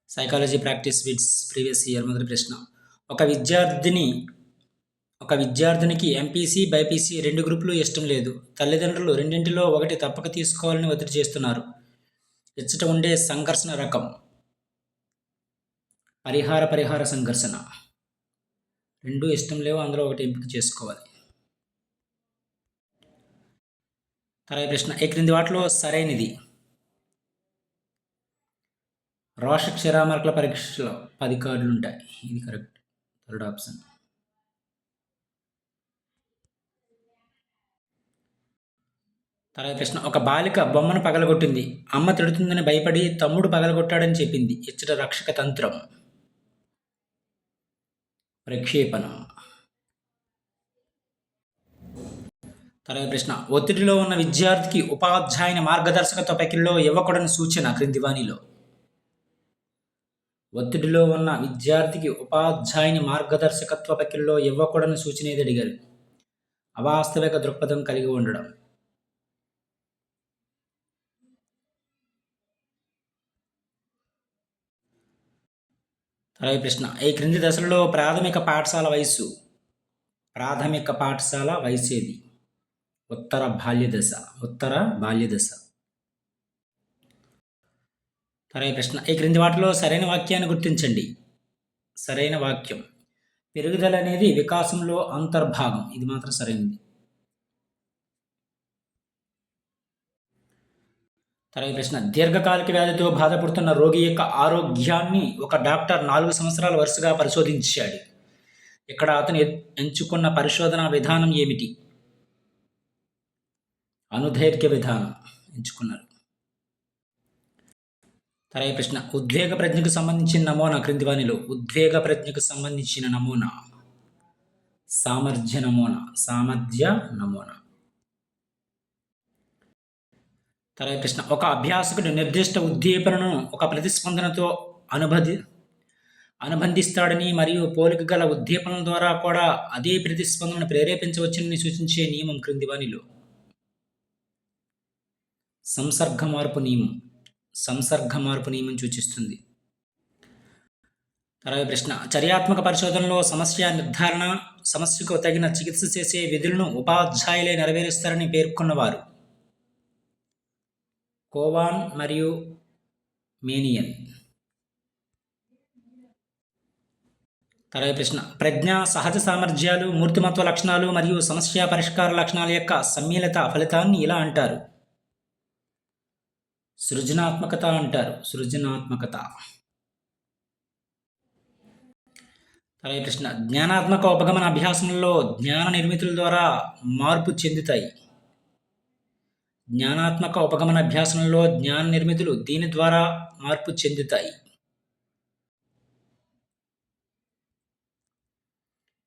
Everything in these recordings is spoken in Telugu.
Psychology practice bits previous year మొదటి ప్రశ్న. ఒక విద్యార్థిని ఒక విద్యార్థినికి ఎంపీసీ, బైపీసీ 2 గ్రూపులు ఇష్టం లేదు. తల్లిదండ్రులు రెండింటిలో ఒకటి తప్పక తీసుకోవాలని ఒత్తిడి చేస్తున్నారు. ఇచ్చట ఉండే సంఘర్షణ రకం పరిహార సంఘర్షణ. 2 ఇష్టం లేవు, అందులో ఒకటి ఎంపిక చేసుకోవాలి. తర్వాత ప్రశ్న. ఈ క్రింది వాటిలో సరైనది. రోష క్షరామార్కుల పరీక్షలో 10 కార్డులు ఉంటాయి. ఇది కరెక్ట్. Third option. తర్వాత ప్రశ్న. ఒక బాలిక బొమ్మను పగలగొట్టింది. అమ్మ తిడుతుందని భయపడి తమ్ముడు పగలగొట్టాడని చెప్పింది. ఇచ్చట రక్షక తంత్రం ప్రక్షేపణం. తర్వాత ప్రశ్న. ఒత్తిడిలో ఉన్న విద్యార్థికి ఉపాధ్యాయుని మార్గదర్శకత్వ ప్రక్రియలో ఇవ్వకూడని సూచన క్రింది వానిలో. ఒత్తిడిలో ఉన్న విద్యార్థికి ఉపాధ్యాయుని మార్గదర్శకత్వ ప్రక్రియలో ఇవ్వకూడని సూచన ఏది అడిగారు. అవాస్తవిక దృక్పథం కలిగి ఉండడం. తర్వాత ప్రశ్న. ఈ క్రింది దశలలో ప్రాథమిక పాఠశాల వయసు ఏది. ఉత్తర బాల్య దశ. తర్వాత ప్రశ్న. ఈ క్రింది వాటిలో సరైన వాక్యాన్ని గుర్తించండి. సరైన వాక్యం. పెరుగుదల అనేది వికాసంలో అంతర్భాగం. ఇది మాత్రం సరైనది. తర్వాత ప్రశ్న. దీర్ఘకాలిక వ్యాధితో బాధపడుతున్న రోగి యొక్క ఆరోగ్యాన్ని ఒక డాక్టర్ 4 సంవత్సరాలు వరుసగా పరిశోధించాడు. ఇక్కడ అతను ఎంచుకున్న పరిశోధన విధానం ఏమిటి. అనుదైర్ఘ్య విధానం ఎంచుకున్నారు. తర్వాత ప్రశ్న. ఉద్వేగ ప్రజ్ఞకు సంబంధించిన నమూనా క్రింది వానిలో. ఉద్వేగ ప్రజ్ఞకు సంబంధించిన నమూనా సామర్థ్య నమూనా. తర్వాత ప్రశ్న. ఒక అభ్యాసకుడు నిర్దిష్ట ఉద్దీపనను ఒక ప్రతిస్పందనతో అనుబంధిస్తాడని మరియు పోలిక గల ఉద్దీపనల ద్వారా కూడా అదే ప్రతిస్పందనను ప్రేరేపించవచ్చని సూచించే నియమం క్రింది వానిలో. సంసర్గ మార్పు నియమం సూచిస్తుంది. తర్వాత ప్రశ్న. చర్యాత్మక పరిశోధనలో సమస్య నిర్ధారణ, సమస్యకు తగిన చికిత్స చేసే విధులను ఉపాధ్యాయులే నెరవేరుస్తారని పేర్కొన్నవారు. కోవాన్ మరియు మేనియన్. తర్వాత ప్రశ్న. ప్రజ్ఞ, సహజ సామర్థ్యాలు, మూర్తిమత్వ లక్షణాలు మరియు సమస్య పరిష్కార లక్షణాల యొక్క సమ్మిళిత ఫలితాన్ని ఇలా అంటారు. సృజనాత్మకత అంటారు. తర్వాత ప్రశ్న. జ్ఞానాత్మక ఉపగమన అభ్యాసంలో జ్ఞాన నిర్మితుల ద్వారా మార్పు చెందుతాయి. జ్ఞానాత్మక ఉపగమన అభ్యాసంలో జ్ఞాన నిర్మితులు దీని ద్వారా మార్పు చెందుతాయి.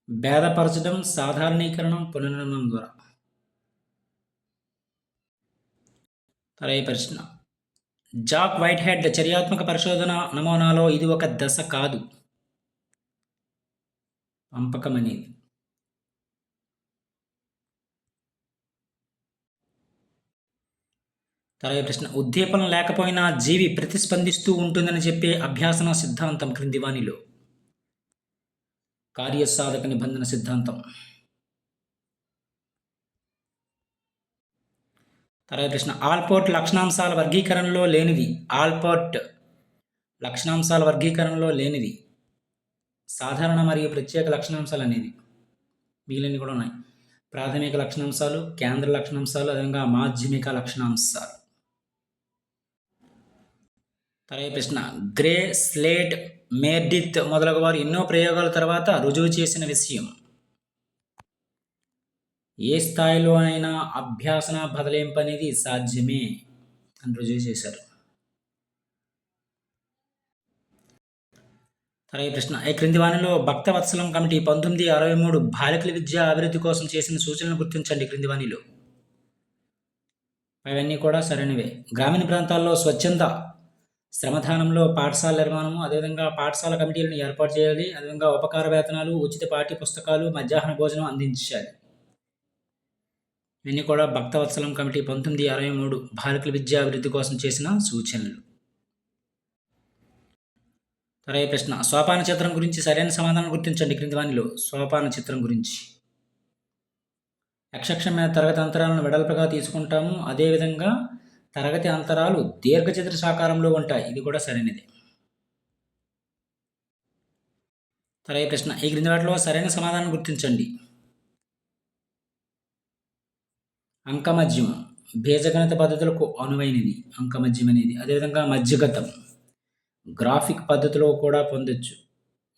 భేదపరచడం, సాధారణీకరణం, పునర్నిర్మాణం ద్వారా. తర్వాత ప్రశ్న. జాక్ వైట్హెడ్ చర్యాత్మక పరిశోధన నమూనాలో ఇది ఒక దశ కాదు. పంపకం అనేది. తర్వాత ప్రశ్న. ఉద్దీపన లేకపోయినా జీవి ప్రతిస్పందిస్తూ ఉంటుందని చెప్పే అభ్యాసన సిద్ధాంతం క్రింది వానిలో. కార్యసాధక నిబంధన సిద్ధాంతం. తర్వాత ప్రశ్న. ఆల్పోర్ట్ లక్షణాంశాల వర్గీకరణలో లేనిది సాధారణ మరియు ప్రత్యేక లక్షణాంశాలు అనేది. మిగిలినవి కూడా ఉన్నాయి. ప్రాథమిక లక్షణాంశాలు, కేంద్ర లక్షణాంశాలు, అదేవిధంగా మాధ్యమిక లక్షణాంశాలు. తర్వాత ప్రశ్న. గ్రే, స్లేట్, మేర్డిత్ మొదలగు వారు ఎన్నో ప్రయోగాల తర్వాత రుజువు చేసిన విషయం. ఏ స్థాయిలో అయినా అభ్యాసన బదలింపు అనేది సాధ్యమే అని రుజువు చేశారు. తర్వాత ప్రశ్న. ఈ క్రింది వానిలో భక్తవత్సలం కమిటీ 1963 బాలికల విద్యా అభివృద్ధి కోసం చేసిన సూచనలు గుర్తించండి క్రింది వానిలో. అవన్నీ కూడా సరైనవే. గ్రామీణ ప్రాంతాల్లో స్వచ్ఛంద శ్రమదానంలో పాఠశాల నిర్మాణము, అదేవిధంగా పాఠశాల కమిటీలను ఏర్పాటు చేయాలి. అదేవిధంగా ఉపకార వేతనాలు, ఉచిత పాఠ్య పుస్తకాలు, మధ్యాహ్న భోజనం అందించాలి. ఇవన్నీ కూడా భక్తవత్సలం కమిటీ 1963 బాలికల విద్యా అభివృద్ధి కోసం చేసిన సూచనలు. సరే ప్రశ్న సోపాన చిత్రం గురించి సరైన సమాధానం గుర్తించండి క్రింది వానిలో సోపాన చిత్రం గురించి. అక్షం మీద తరగతి అంతరాలను వెడల్పుగా తీసుకుంటాము, అదేవిధంగా తరగతి అంతరాలు దీర్ఘచతురస్రాకారంలో ఉంటాయి. ఇది కూడా సరైనది. సరే ప్రశ్న ఈ క్రింది వాటిలో సరైన సమాధానం గుర్తించండి. అంకమజ్యం బీజగణిత పద్ధతులకు అనువైనది అంకమజ్యం అనేది. అదేవిధంగా మధ్యగతం గ్రాఫిక్ పద్ధతిలో కూడా పొందొచ్చు.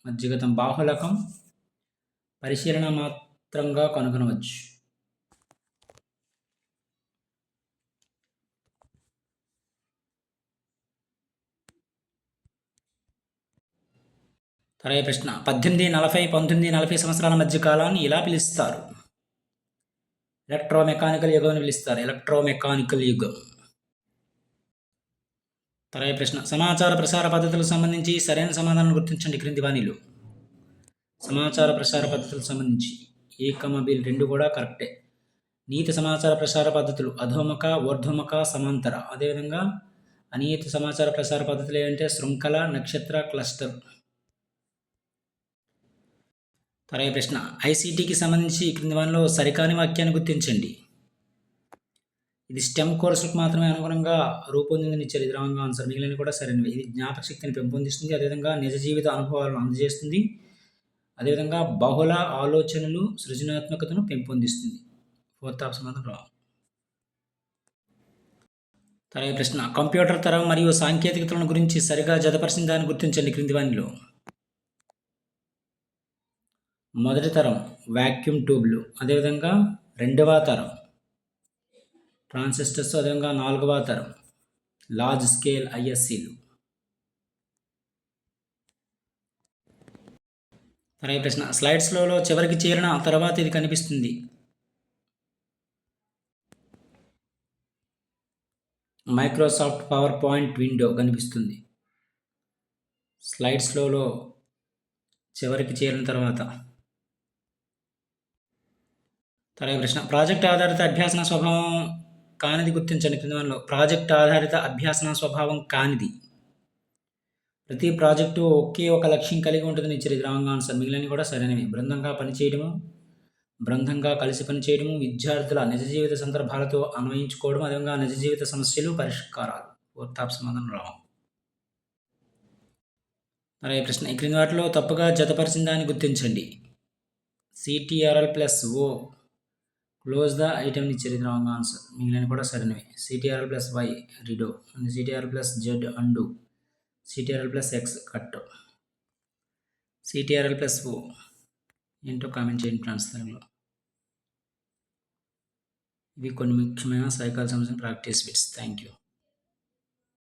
మధ్యగతం బాహుళకం పరిశీలన మాత్రంగా కనుగొనవచ్చు. సరే ప్రశ్న 1840 1940 సంవత్సరాల మధ్య కాలాన్ని ఇలా పిలుస్తారు. ఎలక్ట్రోమెకానికల్ యుగం అని పిలుస్తారు. ఎలక్ట్రోమెకానికల్ యుగం. తర్వాత ప్రశ్న సమాచార ప్రసార పద్ధతులకు సంబంధించి సరైన సమాధానం గుర్తించండి క్రింది వాణిలో. సమాచార ప్రసార పద్ధతులకు సంబంధించి A, B రెండు కూడా కరెక్టే. నీతి సమాచార ప్రసార పద్ధతులు అధోముఖ ఊర్ధ్వముఖ సమాంతర. అదేవిధంగా అనీతి సమాచార ప్రసార పద్ధతులు ఏంటంటే శృంఖల నక్షత్ర క్లస్టర్. తర్వాత ప్రశ్న ICTకి సంబంధించి క్రింది వానిలో సరికాని వాక్యాన్ని గుర్తించండి. ఇది స్టెమ్ కోర్సులకు మాత్రమే అనుగుణంగా రూపొందిందని ఇచ్చారు. ఇది రాంగ్ ఆన్సర్. మిగిలిన కూడా సరైనవి. ఇది జ్ఞాపక శక్తిని పెంపొందిస్తుంది, అదేవిధంగా నిజ జీవిత అనుభవాలను అందజేస్తుంది, అదేవిధంగా బహుళ ఆలోచనలు సృజనాత్మకతను పెంపొందిస్తుంది. ఫోర్త్ ఆప్షన్ మాత్రం రాంగ్. తర్వాత ప్రశ్న కంప్యూటర్ తరం మరియు సాంకేతికతలను గురించి సరిగా జతపరిచిన దాన్ని గుర్తించండి క్రింది వానిలో. మొదటి తరం వాక్యూమ్ ట్యూబ్లు, అదేవిధంగా రెండవ తరం ట్రాన్సిస్టర్స్, అదేవిధంగా నాలుగవ తరం లార్జ్ స్కేల్ ISCలు. తర్వాత ప్రశ్న స్లైడ్స్లో చివరికి చేరిన తర్వాత ఇది కనిపిస్తుంది. మైక్రోసాఫ్ట్ పవర్ పాయింట్ విండో కనిపిస్తుంది స్లైడ్స్లో చివరికి చేరిన తర్వాత. తర్వాత ప్రశ్న ప్రాజెక్ట్ ఆధారిత అభ్యాసన స్వభావం కానిది గుర్తించండి క్రింది వానిలో. ప్రాజెక్ట్ ఆధారిత అభ్యాసన స్వభావం కానిది ప్రతి ప్రాజెక్టు ఒకే ఒక లక్ష్యం కలిగి ఉంటుందని ఇచ్చారు. ఇది రాంగ్ ఆన్సర్. మిగిలినవి కూడా సరైనవి. బృందంగా కలిసి పనిచేయడము, విద్యార్థుల నిజ జీవిత సందర్భాలతో అన్వయించుకోవడం, అదేవిధంగా నిజ జీవిత సమస్యలు పరిష్కారాలు. ఫోర్త్ ఆప్షన్ మాత్రం రాంగ్. మరి ప్రశ్న ఈ క్రింది వాటిలో తప్పుగా జతపరిచిన దాన్ని గుర్తించండి. CTRL+O క్లోజ్ ద ఐటమ్ ఇచ్చారు. ఇది రాంగ్ ఆన్సర్. మిగిలిన కూడా సరైనవి. CTRL+Y redo, CTRL+Z and, CTRL+X cut, CTRL+O ఏంటో కామెంట్ చేయండి ఫ్రెండ్స్. తెలుగులో ఇవి కొన్ని ముఖ్యమైన సైకాలజీ సంబంధించిన ప్రాక్టీస్ బిట్స్. Thank you.